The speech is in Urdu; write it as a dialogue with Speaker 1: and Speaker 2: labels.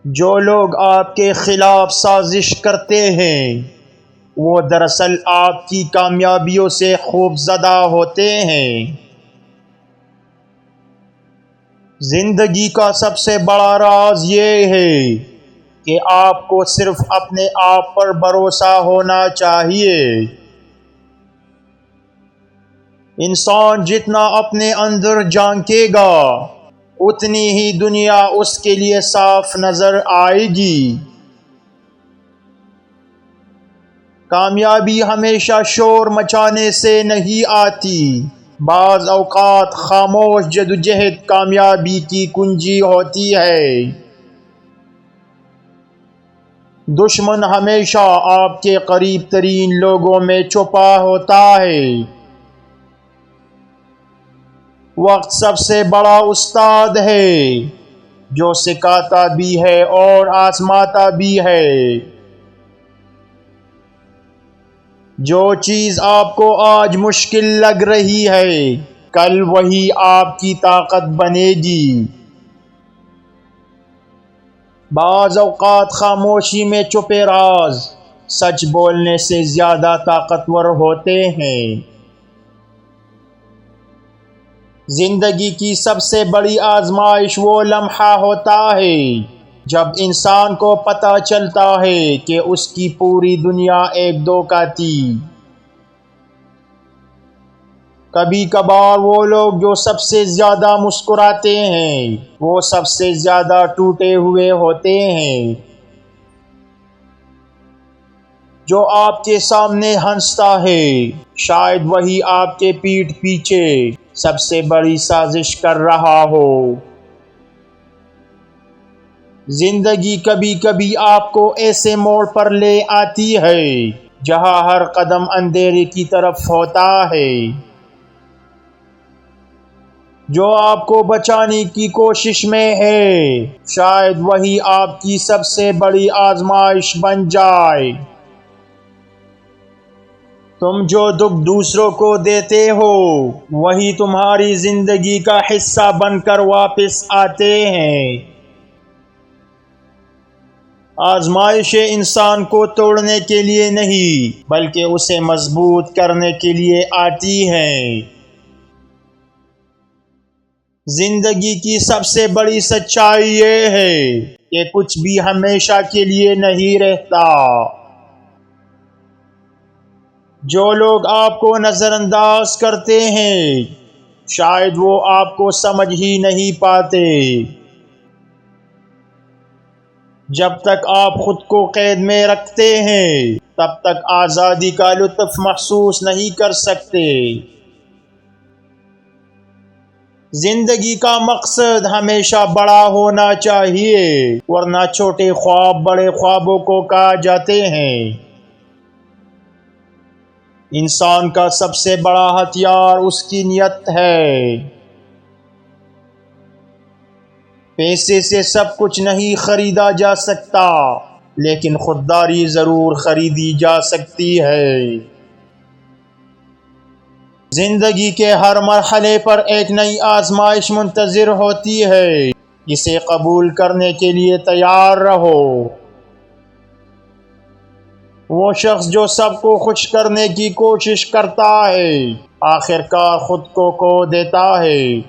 Speaker 1: جو لوگ آپ کے خلاف سازش کرتے ہیں وہ دراصل آپ کی کامیابیوں سے خوف زدہ ہوتے ہیں۔ زندگی کا سب سے بڑا راز یہ ہے کہ آپ کو صرف اپنے آپ پر بھروسہ ہونا چاہیے۔ انسان جتنا اپنے اندر جھانکے گا اتنی ہی دنیا اس کے لیے صاف نظر آئے گی۔ کامیابی ہمیشہ شور مچانے سے نہیں آتی، بعض اوقات خاموش جدوجہد کامیابی کی کنجی ہوتی ہے۔ دشمن ہمیشہ آپ کے قریب ترین لوگوں میں چھپا ہوتا ہے۔ وقت سب سے بڑا استاد ہے جو سکھاتا بھی ہے اور آزماتا بھی ہے۔ جو چیز آپ کو آج مشکل لگ رہی ہے کل وہی آپ کی طاقت بنے گی۔ بعض اوقات خاموشی میں چھپے راز سچ بولنے سے زیادہ طاقتور ہوتے ہیں۔ زندگی کی سب سے بڑی آزمائش وہ لمحہ ہوتا ہے جب انسان کو پتہ چلتا ہے کہ اس کی پوری دنیا ایک دھوکہ تھی۔ کبھی کبھار وہ لوگ جو سب سے زیادہ مسکراتے ہیں وہ سب سے زیادہ ٹوٹے ہوئے ہوتے ہیں۔ جو آپ کے سامنے ہنستا ہے شاید وہی آپ کے پیٹھ پیچھے سب سے بڑی سازش کر رہا ہو۔ زندگی کبھی کبھی آپ کو ایسے موڑ پر لے آتی ہے جہاں ہر قدم اندھیرے کی طرف ہوتا ہے۔ جو آپ کو بچانے کی کوشش میں ہے شاید وہی آپ کی سب سے بڑی آزمائش بن جائے۔ تم جو دکھ دوسروں کو دیتے ہو وہی تمہاری زندگی کا حصہ بن کر واپس آتے ہیں۔ آزمائشیں انسان کو توڑنے کے لیے نہیں بلکہ اسے مضبوط کرنے کے لیے آتی ہیں۔ زندگی کی سب سے بڑی سچائی یہ ہے کہ کچھ بھی ہمیشہ کے لیے نہیں رہتا۔ جو لوگ آپ کو نظر انداز کرتے ہیں شاید وہ آپ کو سمجھ ہی نہیں پاتے۔ جب تک آپ خود کو قید میں رکھتے ہیں تب تک آزادی کا لطف محسوس نہیں کر سکتے۔ زندگی کا مقصد ہمیشہ بڑا ہونا چاہیے ورنہ چھوٹے خواب بڑے خوابوں کو کھا جاتے ہیں۔ انسان کا سب سے بڑا ہتھیار اس کی نیت ہے۔ پیسے سے سب کچھ نہیں خریدا جا سکتا لیکن خودداری ضرور خریدی جا سکتی ہے۔ زندگی کے ہر مرحلے پر ایک نئی آزمائش منتظر ہوتی ہے، اسے قبول کرنے کے لیے تیار رہو۔ وہ شخص جو سب کو خوش کرنے کی کوشش کرتا ہے آخر کار خود کو کھو دیتا ہے۔